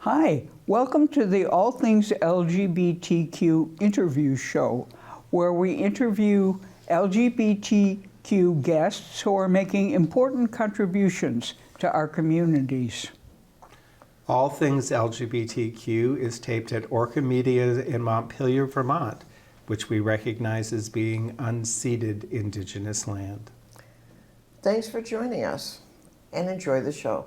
Hi, welcome to the All Things LGBTQ interview show, where we interview LGBTQ guests who are making important contributions to our communities. All Things LGBTQ is taped at Orca Media in Montpelier, Vermont, which we recognize as being unceded Indigenous land. Thanks for joining us and enjoy the show.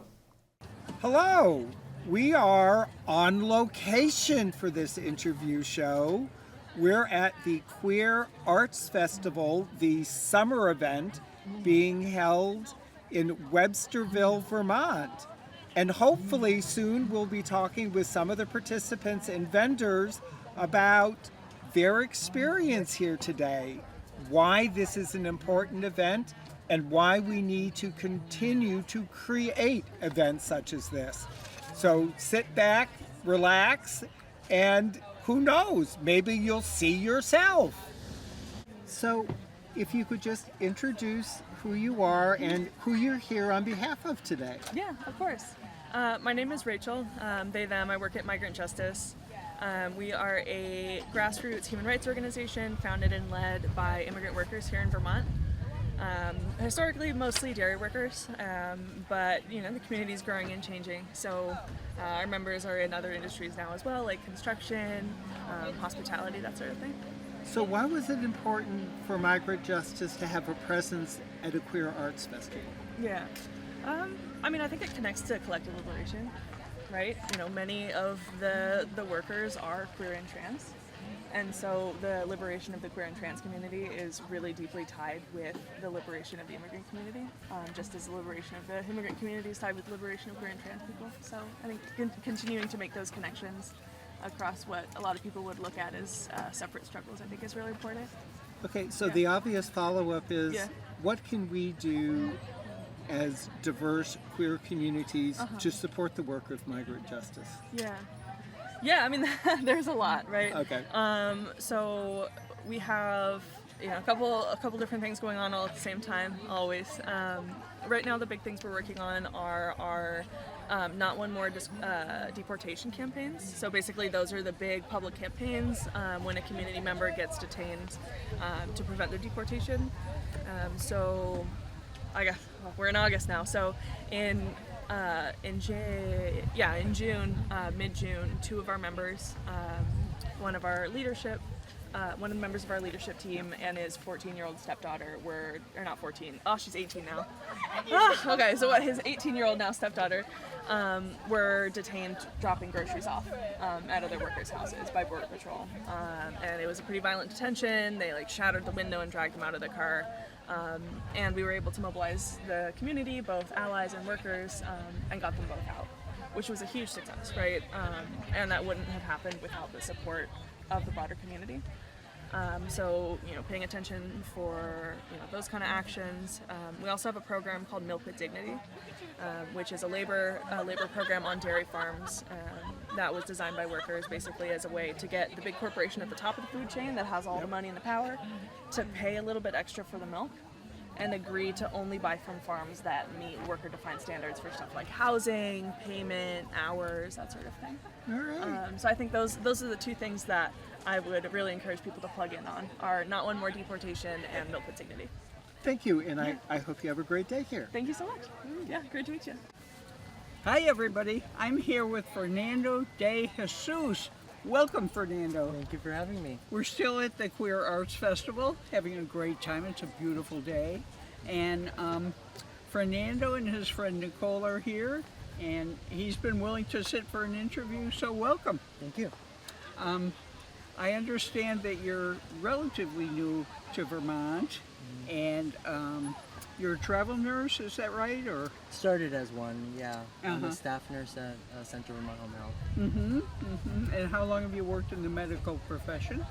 Hello! We are on location for this interview show. We're at the Queer Arts Festival, the summer event being held in Websterville, Vermont. And hopefully soon we'll be talking with some of the participants and vendors about their experience here today, why this is an important event, and why we need to continue to create events such as this. So sit back, relax, and who knows, maybe you'll see yourself. So if you could just introduce who you are and who you're here on behalf of today. Yeah, of course. My name is Rachel, they, them. I work at Migrant Justice. We are a grassroots human rights organization founded and led by immigrant workers here in Vermont. Historically, mostly dairy workers, but the community is growing and changing. So our members are in other industries now as well, like construction, hospitality, that sort of thing. So why was it important for Migrant Justice to have a presence at a queer arts festival? Yeah. I think it connects to collective liberation, right? Many of the workers are queer and trans. And so the liberation of the queer and trans community is really deeply tied with the liberation of the immigrant community, just as the liberation of the immigrant community is tied with the liberation of queer and trans people. So I think continuing to make those connections across what a lot of people would look at as separate struggles, I think is really important. Okay, so Yeah. the obvious follow-up is, Yeah. what can we do as diverse queer communities to support the work of Migrant Justice? Yeah, there's a lot, right? Okay. So we have a couple different things going on all at the same time, always. Right now, the big things we're working on are our Not One More deportation campaigns. So basically, those are the big public campaigns when a community member gets detained to prevent their deportation. So I guess we're in August now. So in June, mid-June, two of our members, one of the members of our leadership team and his 14-year-old stepdaughter not 14, she's 18 now. Okay, so his 18-year-old now stepdaughter were detained dropping groceries off out of their workers' houses by Border Patrol. And it was a pretty violent detention. They shattered the window and dragged them out of the car. And we were able to mobilize the community, both allies and workers, and got them both out, which was a huge success, right? And that wouldn't have happened without the support of the broader community. So paying attention for those kind of actions. We also have a program called Milk with Dignity, which is a labor program on dairy farms that was designed by workers basically as a way to get the big corporation at the top of the food chain that has all the money and the power to pay a little bit extra for the milk and agree to only buy from farms that meet worker-defined standards for stuff like housing, payment, hours, that sort of thing. All right. So I think those are the two things that I would really encourage people to plug in on, are Not One More deportation and Milk with Dignity. Thank you, and I hope you have a great day here. Thank you so much. Yeah, great to meet you. Hi, everybody. I'm here with Fernando de Jesus. Welcome, Fernando. Thank you for having me. We're still at the Queer Arts Festival, having a great time. It's a beautiful day. And Fernando and his friend Nicole are here, and he's been willing to sit for an interview, so welcome. Thank you. I understand that you're relatively new to Vermont, and you're a travel nurse, is that right? Or Started as one, yeah. I'm Uh-huh. a staff nurse at Central Vermont Home Health. And how long have you worked in the medical profession?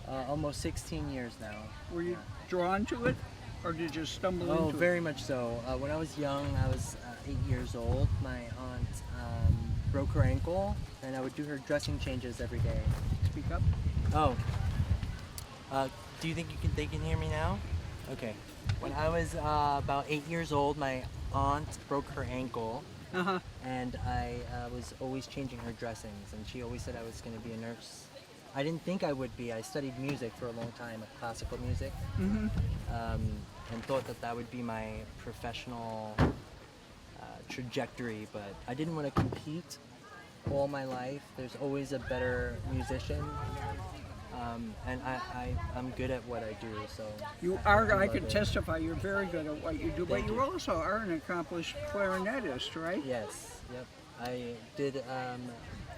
Almost 16 years now. Were you drawn to it, or did you stumble Oh, into very much so. When I was young, I was 8 years old. My aunt broke her ankle, and I would do her dressing changes every day. it? Speak up. Oh. Do you think they can hear me now? Okay. When I was about 8 years old, my aunt broke her ankle, and I was always changing her dressings, and she always said I was going to be a nurse. I didn't think I would be. I studied music for a long time, classical music, and thought that that would be my professional trajectory, but I didn't want to compete all my life. There's always a better musician, and I'm good at what I do, so. You are, I love can it. testify, you're very good at what you do, but Thank you you. also are an accomplished clarinetist, right? Yes, yep. I did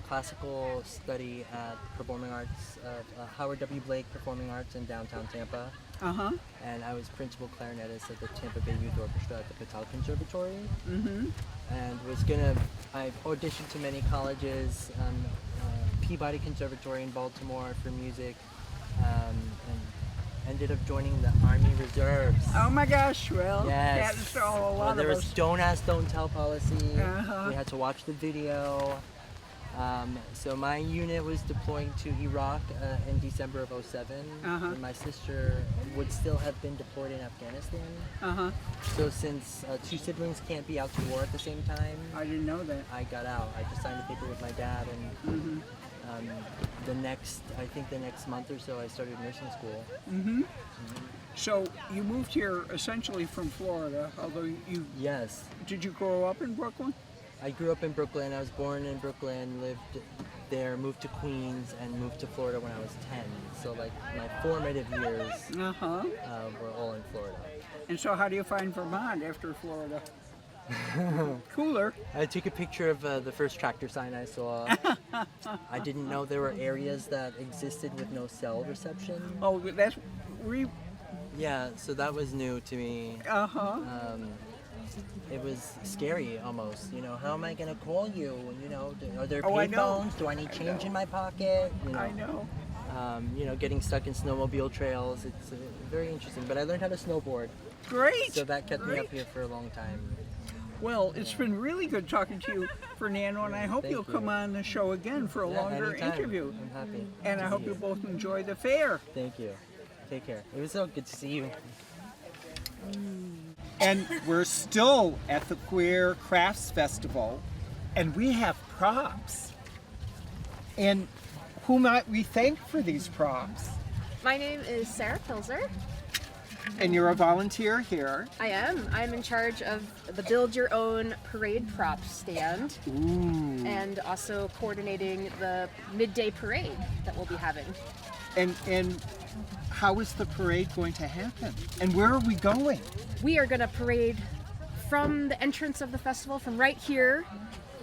classical study at Performing Arts, Howard W. Blake Performing Arts in downtown Tampa, Uh-huh. and I was principal clarinetist at the Tampa Bay Youth Orchestra at the Patel Conservatory, and I auditioned to many colleges, Peabody Conservatory in Baltimore for music, and ended up joining the Army Reserves. Oh my gosh, well, Yes. that's all a lot There of was us. don't ask, don't tell policy. Uh-huh. We had to watch the video. So my unit was deploying to Iraq in December of '07, and my sister would still have been deployed in Afghanistan. Uh-huh. So since two siblings can't be out to war at the same time, I didn't know that. I got out. I just signed a paper with my dad, and the next month or so, I started nursing school. So you moved here essentially from Florida, although you, Yes. did you grow up in Brooklyn? I grew up in Brooklyn. I was born in Brooklyn, lived there, moved to Queens, and moved to Florida when I was 10. So like my formative years Uh-huh. were all in Florida. And so how do you find Vermont after Florida? Cooler. I took a picture of the first tractor sign I saw. I didn't know there were areas that existed with no cell reception. Oh, that's, Yeah, so that was new to me. uh-huh. It was scary almost, you know, how am I going to call you? You know, are there Oh, I pay know. phones? Do I need change in my pocket? You know, I know. You know, getting stuck in snowmobile trails. It's very interesting. But I learned how to snowboard, Great. so that kept me Great. up here for a long time. Well, it's been really good talking to you, Fernando, and I hope Thank you'll you. come on the show again for a Yeah, longer anytime. interview. I'm happy. And I to hope see you both enjoy the fair. Thank you. Take care. It was so good to see you. And we're still at the Queer Crafts Festival, and we have props. And who might we thank for these props? My name is Sarah Pilzer. And you're a volunteer here. I am. I'm in charge of the Build Your Own Parade prop stand and also coordinating the midday parade that we'll be having. And how is the parade going to happen? And where are we going? We are going to parade from the entrance of the festival, from right here,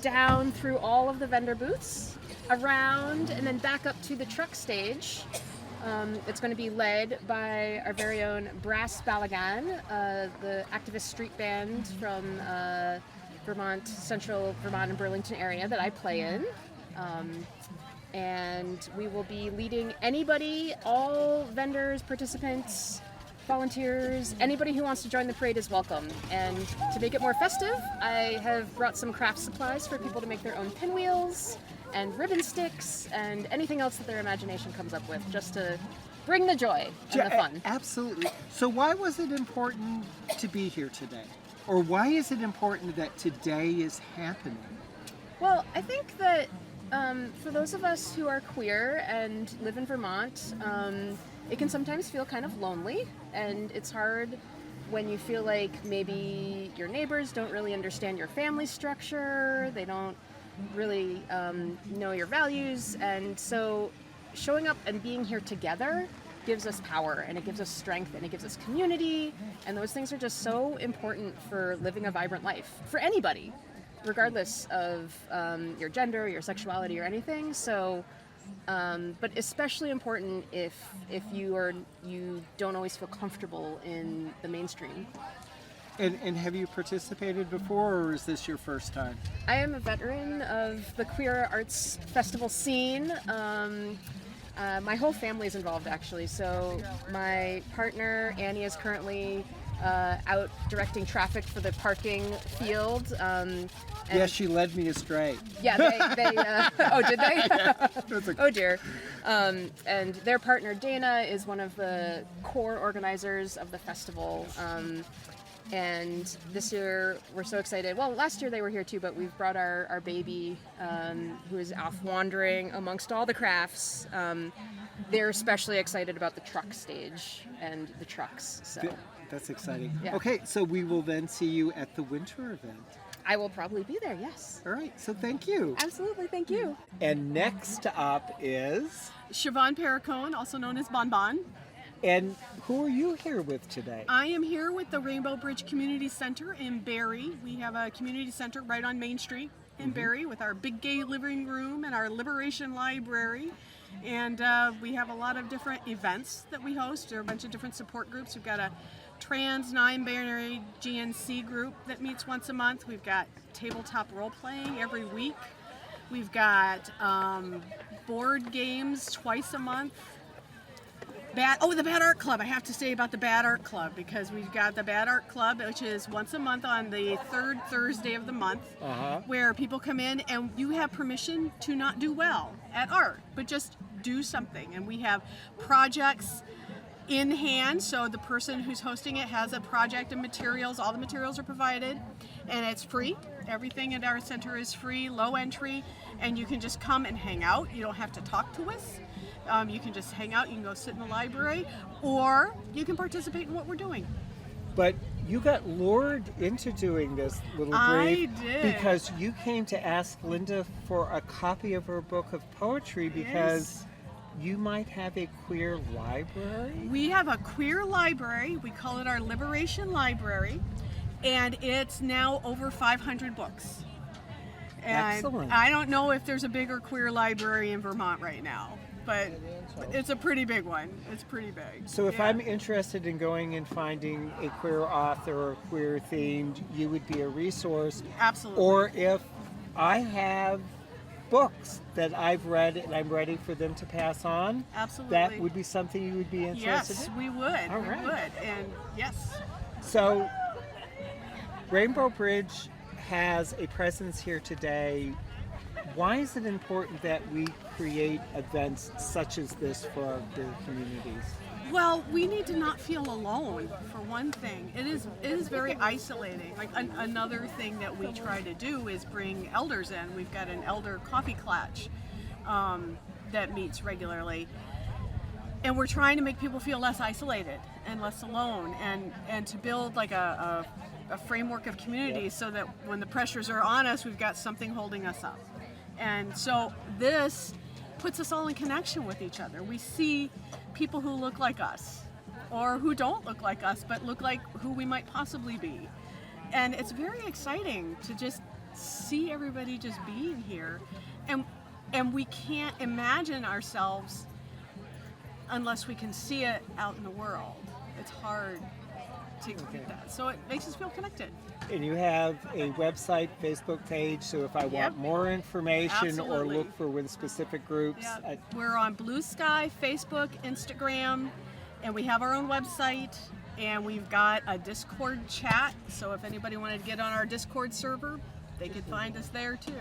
down through all of the vendor booths, around, and then back up to the truck stage. It's going to be led by our very own Brass Balagan, the activist street band from Vermont, central Vermont and Burlington area that I play in. And we will be leading anybody, all vendors, participants, volunteers, anybody who wants to join the parade is welcome. And to make it more festive, I have brought some craft supplies for people to make their own pinwheels and ribbon sticks and anything else that their imagination comes up with, just to bring the joy and the fun. Absolutely. So why was it important to be here today? Or why is it important that today is happening? Well, I think that for those of us who are queer and live in Vermont, it can sometimes feel kind of lonely, and it's hard when you feel like maybe your neighbors don't really understand your family structure, they don't really know your values, and so showing up and being here together gives us power, and it gives us strength, and it gives us community, and those things are just so important for living a vibrant life for anybody, regardless of your gender, your sexuality, or anything. So, but especially important if you don't always feel comfortable in the mainstream. And have you participated before, or is this your first time? I am a veteran of the queer arts festival scene. My whole family is involved, actually. So my partner Annie is currently out directing traffic for the parking field. And Yes, she led me astray. yeah, they oh, did they? Oh dear. And their partner Dana is one of the core organizers of the festival. And this year, we're so excited. Well, last year they were here too, but we've brought our baby, who is off wandering amongst all the crafts. They're especially excited about the truck stage and the trucks. So That's exciting. Yeah. Okay, so we will then see you at the winter event. I will probably be there, yes. All right, so thank you. Absolutely, thank you. And next up is, Siobhan Perricone, also known as Bon Bon. and who are you here with today? I am here with the Rainbow Bridge Community Center in Barrie. We have a community center right on Main Street in Barrie with our big gay living room and our Liberation Library. And we have a lot of different events that we host. There are a bunch of different support groups. We've got a trans non-binary GNC group that meets once a month. We've got tabletop role-playing every week. We've got board games twice a month. The Bad Art Club. I have to say about the Bad Art Club because we've got the Bad Art Club, which is once a month on the third Thursday of the month, where people come in and you have permission to not do well at art, but just do something. And we have projects in hand, so the person who's hosting it has a project and materials. All the materials are provided, and it's free. Everything at our center is free, low entry, and you can just come and hang out. You don't have to talk to us. You can just hang out, you can go sit in the library, or you can participate in what we're doing. But you got lured into doing this little I brief did. because you came to ask Linda for a copy of her book of poetry because you might have a queer library. We have a queer library, we call it our Liberation Library, and it's now over 500 books. And Excellent. I don't know if there's a bigger queer library in Vermont right now, but it's a pretty big one. It's pretty big. So if Yeah. I'm interested in going and finding a queer author or queer themed, you would be a resource. Absolutely. Or if I have books that I've read and I'm ready for them to pass on, Absolutely. that would be something you would be interested Yes, in? we would. All we right. would. And yes. So Rainbow Bridge has a presence here today. Why is it important that we create events such as this for our queer communities? Well, we need to not feel alone, for one thing. It is very isolating. Like another thing that we try to do is bring elders in. We've got an elder coffee clutch that meets regularly. And we're trying to make people feel less isolated and less alone, and to build like a framework of community so that when the pressures are on us, we've got something holding us up. And so this puts us all in connection with each other. We see people who look like us or who don't look like us but look like who we might possibly be. And it's very exciting to just see everybody just being here. And we can't imagine ourselves unless we can see it out in the world. It's hard to get that. So it makes us feel connected. And you have a website, Facebook page, so if I want Yep. more information Absolutely. or look for with specific groups, Yeah. We're on Blue Sky, Facebook, Instagram, and we have our own website, and we've got a Discord chat. So if anybody wanted to get on our Discord server, they could find us there too.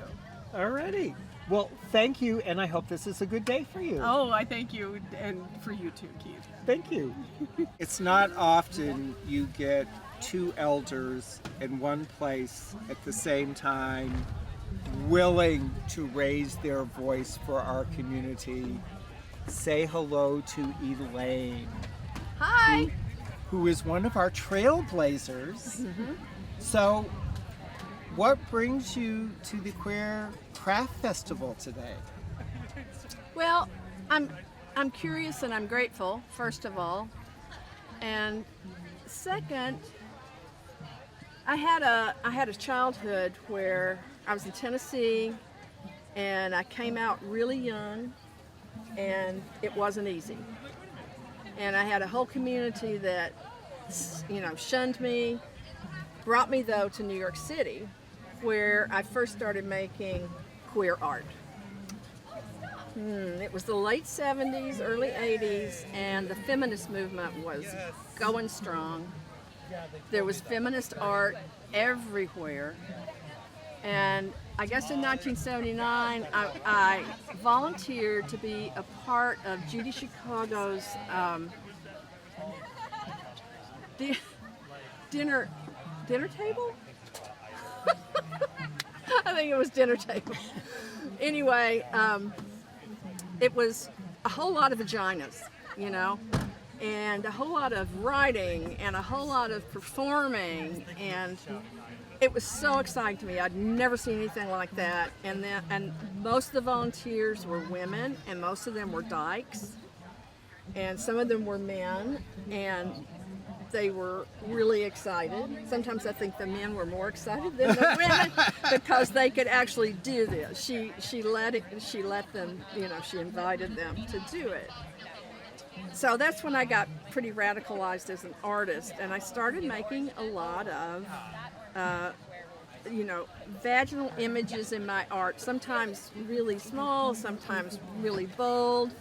alrighty. Well, thank you, and I hope this is a good day for you. Oh, I thank you, and for you too, Keith. Thank you. It's not often you get two elders in one place at the same time willing to raise their voice for our community. Say hello to Elaine. Hi! Who is one of our trailblazers. So, what brings you to the Queer Craft Festival today? Well, I'm curious and I'm grateful, first of all. And second, I had a childhood where I was in Tennessee and I came out really young and it wasn't easy. And I had a whole community that, shunned me, brought me though to New York City where I first started making queer art. It was the late 70s, early 80s, and the feminist movement was going strong. There was feminist art everywhere. And I guess in 1979, I volunteered to be a part of Judy Chicago's dinner dinner table. I think it was dinner table. Anyway, it was a whole lot of vaginas, you know, and a whole lot of writing and a whole lot of performing, and it was so exciting to me. I'd never seen anything like that. And most of the volunteers were women, and most of them were dykes, and some of them were men, and they were really excited. Sometimes I think the men were more excited than the women because they could actually do this. She let them, you know, she invited them to do it. So that's when I got pretty radicalized as an artist, and I started making a lot of you know, vaginal images in my art, sometimes really small, sometimes really bold,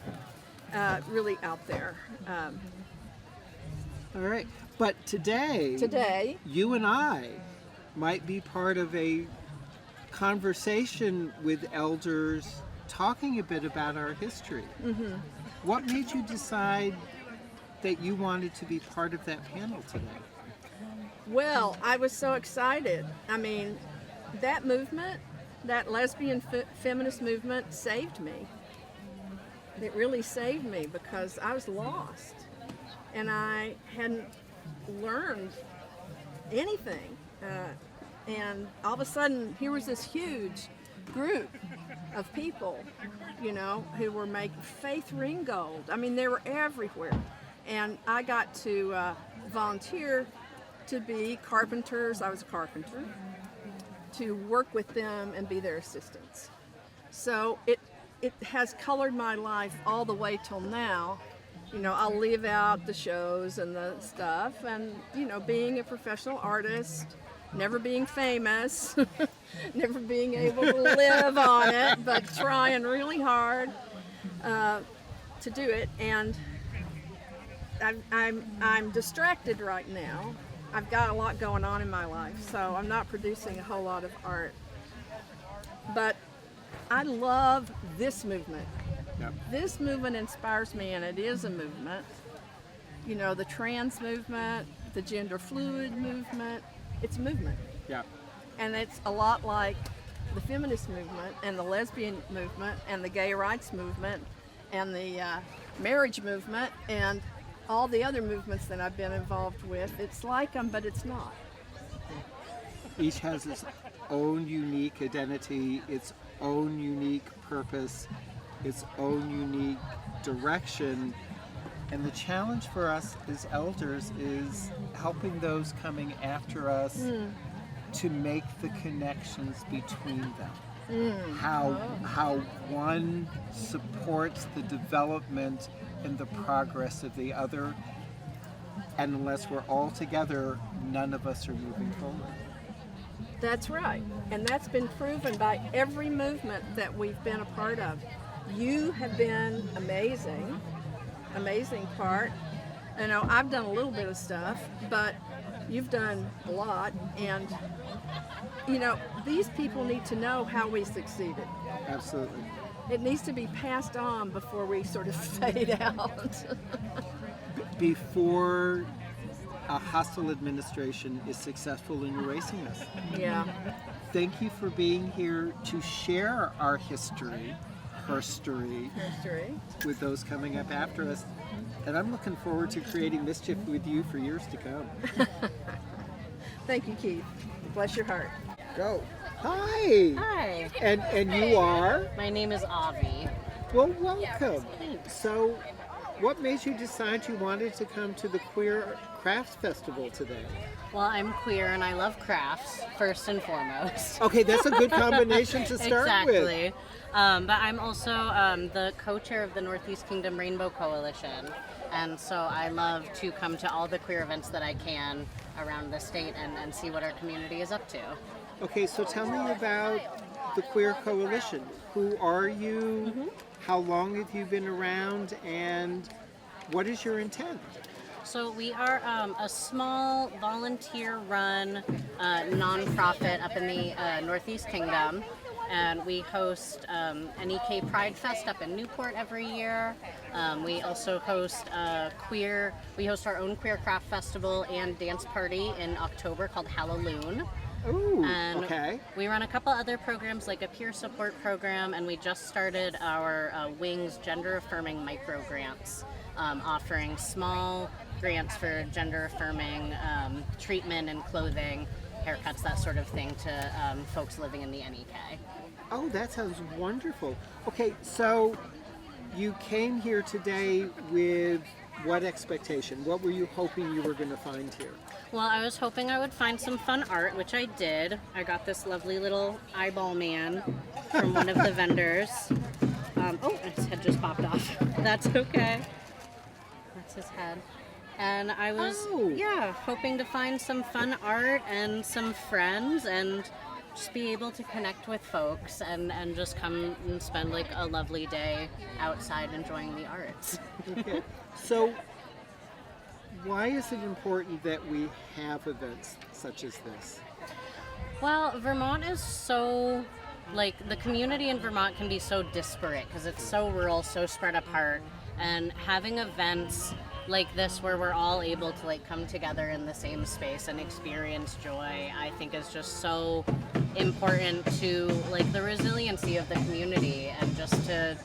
really out there. All right. But today, you and I might be part of a conversation with elders talking a bit about our history. Mm-hmm. What made you decide that you wanted to be part of that panel today? Well, I was so excited. I mean, that movement, that lesbian feminist movement saved me. It really saved me because I was lost and I hadn't learned anything. And all of a sudden, here was this huge group of people, you know, who were making Faith Ringgold. I mean, they were everywhere. And I got to volunteer to be carpenters. I was a carpenter, to work with them and be their assistants. So it has colored my life all the way till now. You know, I'll leave out the shows and the stuff, and, you know, being a professional artist, never being famous, never being able to live on it, but trying really hard to do it. And I'm distracted right now. I've got a lot going on in my life, so I'm not producing a whole lot of art. But I love this movement. Yep. This movement inspires me, and it is a movement. You know, the trans movement, the gender fluid movement, it's a movement. Yeah. And it's a lot like the feminist movement and the lesbian movement and the gay rights movement and the marriage movement and all the other movements that I've been involved with. It's like them, but it's not. Each has its own unique identity, its own unique purpose, its own unique direction. And the challenge for us as elders is helping those coming after us to make the connections between them. How one supports the development and the progress of the other, and unless we're all together, none of us are moving forward. That's right, and that's been proven by every movement that we've been a part of. You have been amazing part. You know, I've done a little bit of stuff, but you've done a lot, and you know, these people need to know how we succeeded. Absolutely. It needs to be passed on before we sort of fade out. Before a hostile administration is successful in erasing us. Yeah. Thank you for being here to share our history, herstory, with those coming up after us. And I'm looking forward to creating mischief with you for years to come. Thank you, Keith. Bless your heart. Go. Hi. Hi. And you are? My name is Avi. Well, welcome. Thanks. So, what made you decide you wanted to come to the Queer Crafts Festival today? Well, I'm queer and I love crafts, first and foremost. Okay, that's a good combination to start with. Exactly. But I'm also the co-chair of the Northeast Kingdom Rainbow Coalition. And so I love to come to all the queer events that I can around the state and see what our community is up to. Okay, so tell me about the Queer Coalition. Who are you? Mm-hmm. How long have you been around? And what is your intent? So we are a small volunteer-run nonprofit up in the Northeast Kingdom. and we host NEK Pride Fest up in Newport every year. We also host we host our own queer craft festival and dance party in October called Halloween. Ooh, And okay. we run a couple other programs like a peer support program, and we just started our Wings Gender Affirming Micro Grants, offering small grants for gender affirming treatment and clothing, haircuts, that sort of thing to folks living in the NEK. Oh, that sounds wonderful. Okay, so you came here today with what expectation? What were you hoping you were going to find here? Well, I was hoping I would find some fun art, which I did. I got this lovely little eyeball man from one of the vendors. Oh, his head just popped off. That's okay. That's his head. And I was, hoping to find some fun art and some friends and just be able to connect with folks and just come and spend like a lovely day outside enjoying the arts. Okay. So, why is it important that we have events such as this? Well, Vermont is so, the community in Vermont can be so disparate because it's so rural, so spread apart, and having events like this where we're all able to come together in the same space and experience joy, I think is just so important to the resiliency of the community and just to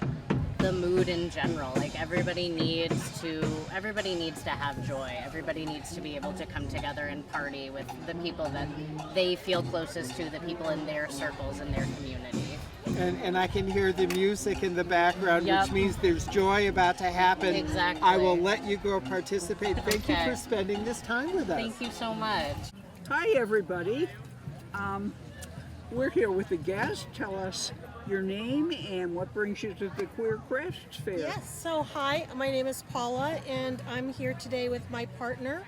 the mood in general. Everybody needs to have joy. Everybody needs to be able to come together and party with the people that they feel closest to, the people in their circles, in their community. And I can hear the music in the background, Yep. which means there's joy about to happen. Exactly. I will let you go participate. Thank you Okay. for spending this time with us. Thank you so much. Hi, everybody. We're here with a guest. Tell us your name and what brings you to the Queer Crafts Fair. Yes, so hi, my name is Paula, and I'm here today with my partner,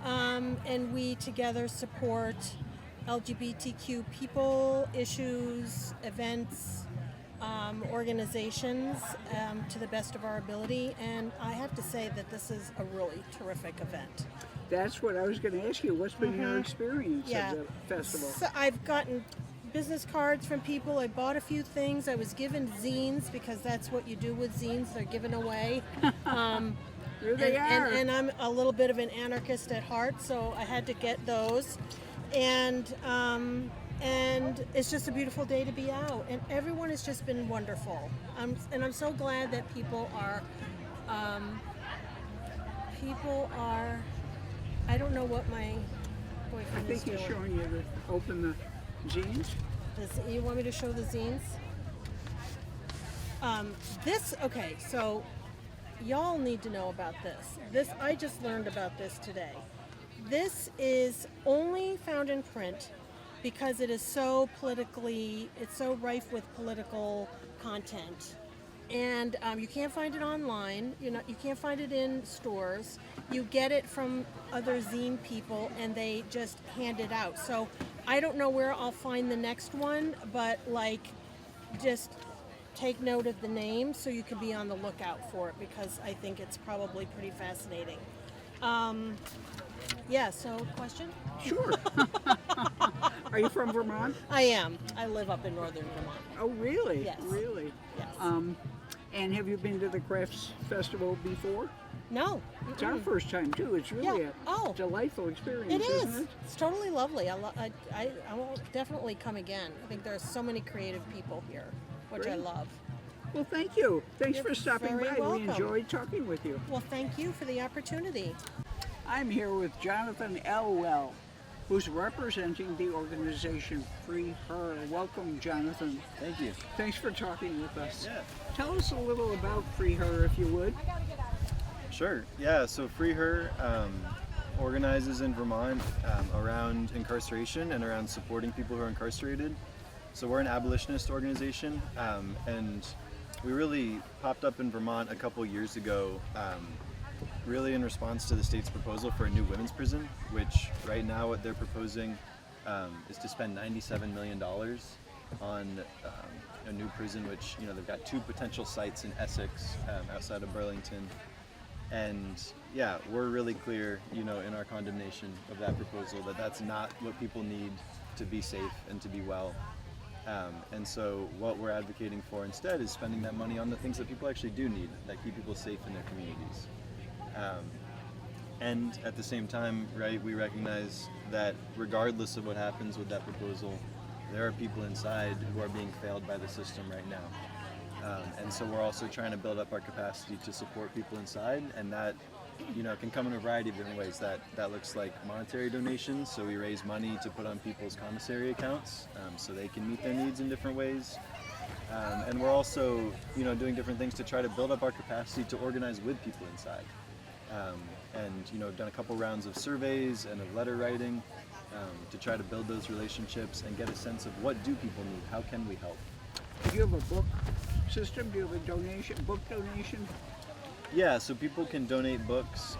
and we together support LGBTQ people, issues, events, organizations to the best of our ability, and I have to say that this is a really terrific event. That's what I was going to ask you. What's been your experience of the festival? So I've gotten business cards from people. I bought a few things. I was given zines because that's what you do with zines. They're given away. Here they are. And I'm a little bit of an anarchist at heart, so I had to get those. And it's just a beautiful day to be out. And everyone has just been wonderful. And I'm so glad that people are, I don't know what my I boyfriend think is he's doing. showing you to open the zines. You want me to show the zines? Okay, so y'all need to know about this. I just learned about this today. This is only found in print because it is so it's so rife with political content. And you can't find it online. You can't find it in stores. You get it from other zine people, and they just hand it out. So I don't know where I'll find the next one, but just take note of the name so you can be on the lookout for it, because I think it's probably pretty fascinating. So question? Sure. Are you from Vermont? I am. I live up in northern Vermont. Oh, really? Yes. Really? Yes. And have you been to the Crafts Festival before? No. It's our first time too. It's really a delightful experience. It is. Isn't it? It's totally lovely. I will definitely come again. I think there are so many creative people here, which I Great. love. Well, thank you. Thanks You're for stopping very by. welcome. We enjoyed talking with you. Well, thank you for the opportunity. I'm here with Jonathan Elwell, who's representing the organization Free Her. Welcome, Jonathan. Thank you. Thanks for talking with us. Yeah. Tell us a little about Free Her, if you would. Sure. Yeah. So Free Her organizes in Vermont around incarceration and around supporting people who are incarcerated. So we're an abolitionist organization, and we really popped up in Vermont a couple years ago, really in response to the state's proposal for a new women's prison, which right now what they're proposing is to spend $97 million on a new prison, which they've got 2 potential sites in Essex, outside of Burlington. And yeah, we're really clear, in our condemnation of that proposal that that's not what people need to be safe and to be well. And so what we're advocating for instead is spending that money on the things that people actually do need, that keep people safe in their communities. And at the same time, right, we recognize that regardless of what happens with that proposal, there are people inside who are being failed by the system right now. And so we're also trying to build up our capacity to support people inside, and that, can come in a variety of different ways. That looks like monetary donations, so we raise money to put on people's commissary accounts so they can meet their needs in different ways. And we're also, doing different things to try to build up our capacity to organize with people inside. And we've done a couple rounds of surveys and of letter writing to try to build those relationships and get a sense of what do people need, how can we help. Do you have a book system? Do you have a book donation? Yeah, so people can donate books.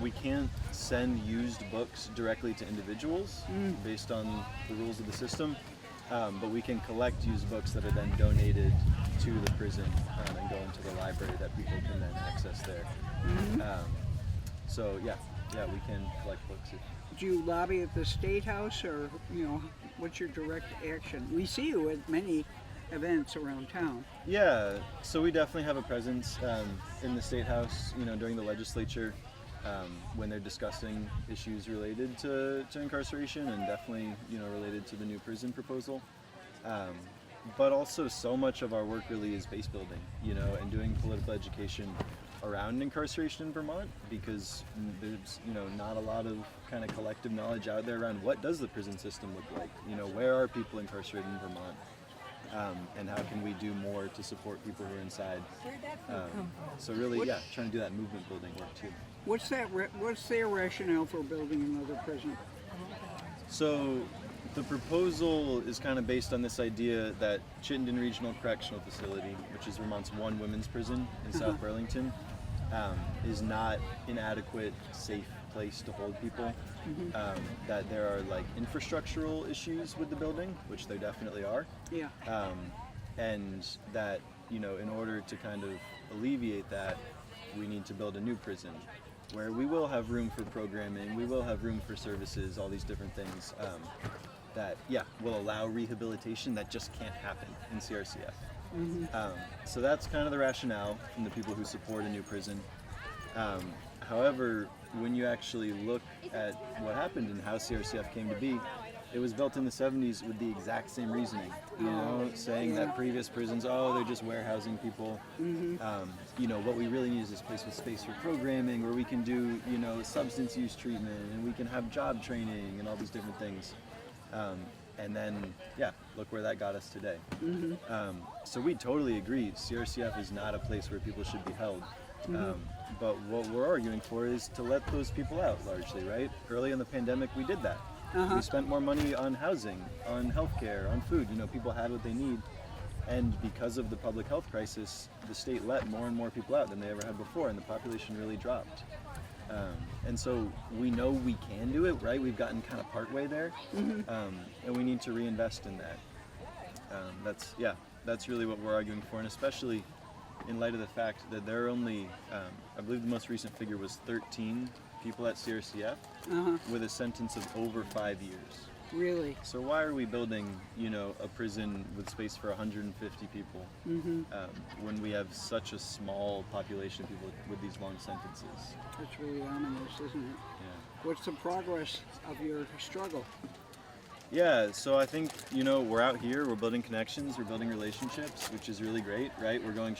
We can't send used books directly to individuals based on the rules of the system, but we can collect used books that are then donated to the prison and go into the library that people can then access there. So yeah, we can collect books. Do you lobby at the State House, or what's your direct action? We see you at many events around town. Yeah, so we definitely have a presence in the State House, during the legislature when they're discussing issues related to incarceration, and definitely, related to the new prison proposal. But also so much of our work really is base building, and doing political education around incarceration in Vermont, because there's not a lot of kind of collective knowledge out there around what does the prison system look like, where are people incarcerated in Vermont, and how can we do more to support people who are inside. So really, trying to do that movement building work too. What's their rationale for building another prison? So the proposal is kind of based on this idea that Chittenden Regional Correctional Facility, which is Vermont's one women's prison in South Burlington, is not an adequate, safe place to hold people. That there are like infrastructural issues with the building, which there definitely are. Yeah. And that, in order to kind of alleviate that, we need to build a new prison where we will have room for programming, we will have room for services, all these different things that, will allow rehabilitation that just can't happen in CRCF. So that's kind of the rationale from the people who support a new prison. However, when you actually look at what happened and how CRCF came to be, it was built in the 70s with the exact same reasoning, saying that previous prisons, they're just warehousing people. What we really need is this place with space for programming, where we can do, substance use treatment, and we can have job training and all these different things. And then, look where that got us today. So we totally agree, CRCF is not a place where people should be held. But what we're arguing for is to let those people out, largely, right? Early in the pandemic, we did that. We spent more money on housing, on healthcare, on food. People had what they need. And because of the public health crisis, the state let more and more people out than they ever had before, and the population really dropped. And so we know we can do it, right? We've gotten kind of partway there, and we need to reinvest in that. That's really what we're arguing for, and especially in light of the fact that there are only, I believe the most recent figure was 13 people at CRCF with a sentence of over 5 years. Really? So why are we building, a prison with space for 150 people when we have such a small population of people with these long sentences? That's really ominous, isn't it? Yeah. What's the progress of your struggle? Yeah, so I think, we're out here, we're building connections, we're building relationships, which is really great, right? We're going,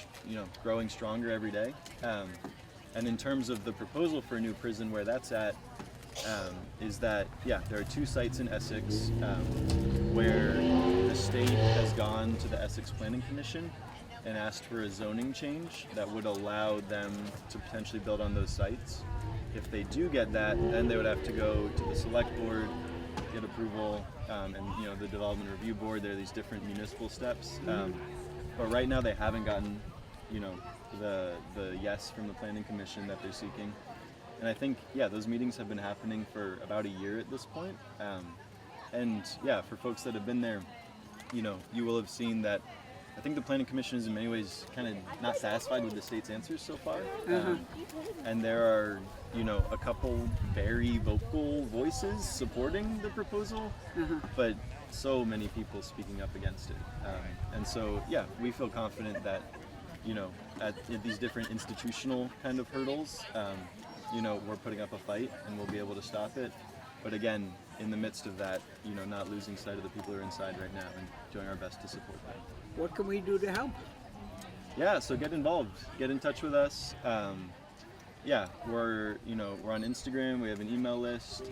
growing stronger every day. And in terms of the proposal for a new prison, where that's at, is that, there are 2 sites in Essex where the state has gone to the Essex Planning Commission and asked for a zoning change that would allow them to potentially build on those sites. If they do get that, then they would have to go to the select board, get approval, and the development review board. There are these different municipal steps, but right now they haven't gotten, the yes from the planning commission that they're seeking. And I think, those meetings have been happening for about a year at this point. And for folks that have been there, you will have seen that I think the Planning Commission is in many ways kind of not satisfied with the state's answers so far. And there are, a couple very vocal voices supporting the proposal. But so many people speaking up against it. And so, yeah, we feel confident that, you know, at these different institutional kind of hurdles, you know, we're putting up a fight and we'll be able to stop it. But again, in the midst of that, you know, not losing sight of the people who are inside right now and doing our best to support them. What can we do to help? Yeah, so get involved, get in touch with us. Yeah, we're on Instagram. We have an email list.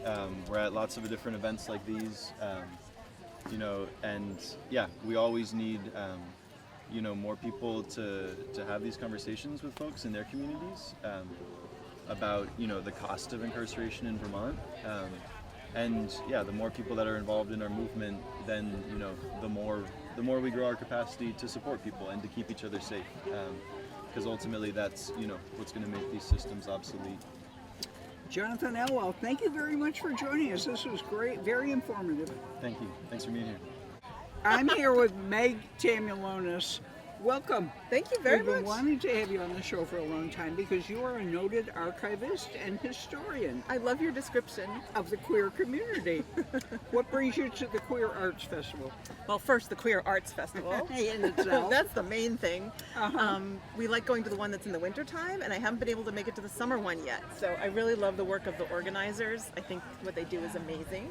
We're at lots of different events like these. You know, and yeah, we always need you know, more people to have these conversations with folks in their communities about, you know, the cost of incarceration in Vermont. And yeah, the more people that are involved in our movement, then, you know, the more we grow our capacity to support people and to keep each other safe. Because ultimately that's, you know, what's going to make these systems obsolete. Jonathan Elwell, thank you very much for joining us. This was great, very informative. Thank you. Thanks for being here. I'm here with Meg Tamulonis. Welcome. Thank you very We've been much. wanting to have you on the show for a long time because you are a noted archivist and historian. I love your description of the queer community. What brings you to the Queer Arts Festival? Well, first, the Queer Arts Festival. In itself. That's the main thing. We like going to the one that's in the wintertime, and I haven't been able to make it to the summer one yet. So I really love the work of the organizers. I think what they do is amazing.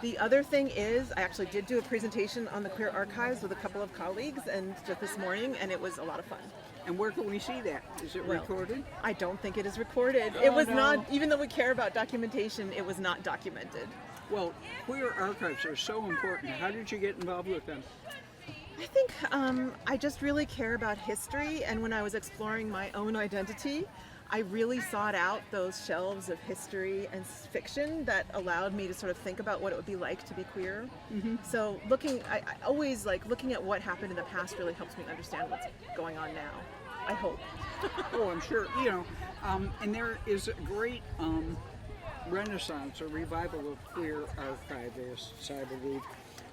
The other thing is, I actually did do a presentation on the Queer Archives with a couple of colleagues and just this morning, and it was a lot of fun. And where can we see that? Is it recorded? I don't think it is recorded. Oh, it was no. not, even though we care about documentation, it was not documented. Well, Queer Archives are so important. How did you get involved with them? I think I just really care about history, and when I was exploring my own identity, I really sought out those shelves of history and fiction that allowed me to sort of think about what it would be like to be queer. So I always like looking at what happened in the past really helps me understand what's going on now. I hope. Oh, I'm sure. You know, and there is a great renaissance or revival of queer archivists, I believe.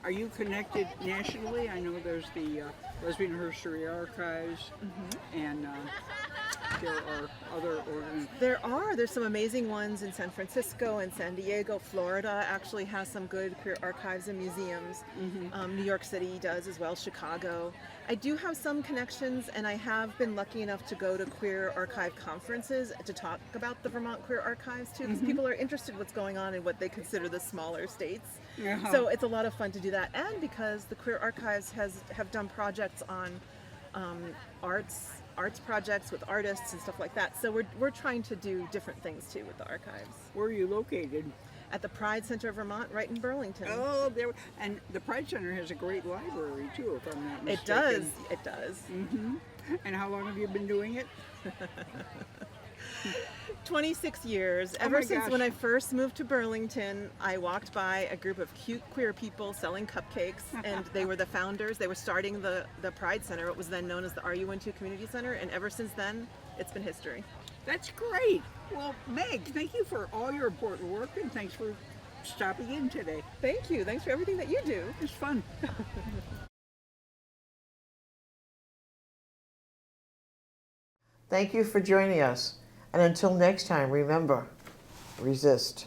Are you connected nationally? I know there's the Lesbian History Archives, and there are other organizations. There's some amazing ones in San Francisco and San Diego. Florida actually has some good queer archives and museums. New York City does as well, Chicago. I do have some connections, and I have been lucky enough to go to queer archive conferences to talk about the Vermont Queer Archives too, because people are interested in what's going on in what they consider the smaller states. So it's a lot of fun to do that, and because the Queer Archives have done projects on arts projects with artists and stuff like that. So we're trying to do different things too with the archives. Where are you located? At the Pride Center of Vermont, right in Burlington. Oh, there. And the Pride Center has a great library too, if I'm not mistaken. It does. It does. And how long have you been doing it? 26 years. Oh Ever my since gosh. when I first moved to Burlington, I walked by a group of cute queer people selling cupcakes, and they were the founders. They were starting the Pride Center, what was then known as the RU12 Community Center, and ever since then, it's been history. That's great. Well, Meg, thank you for all your important work, and thanks for stopping in today. Thank you. Thanks for everything that you do. It's fun. Thank you for joining us. And until next time, remember, resist.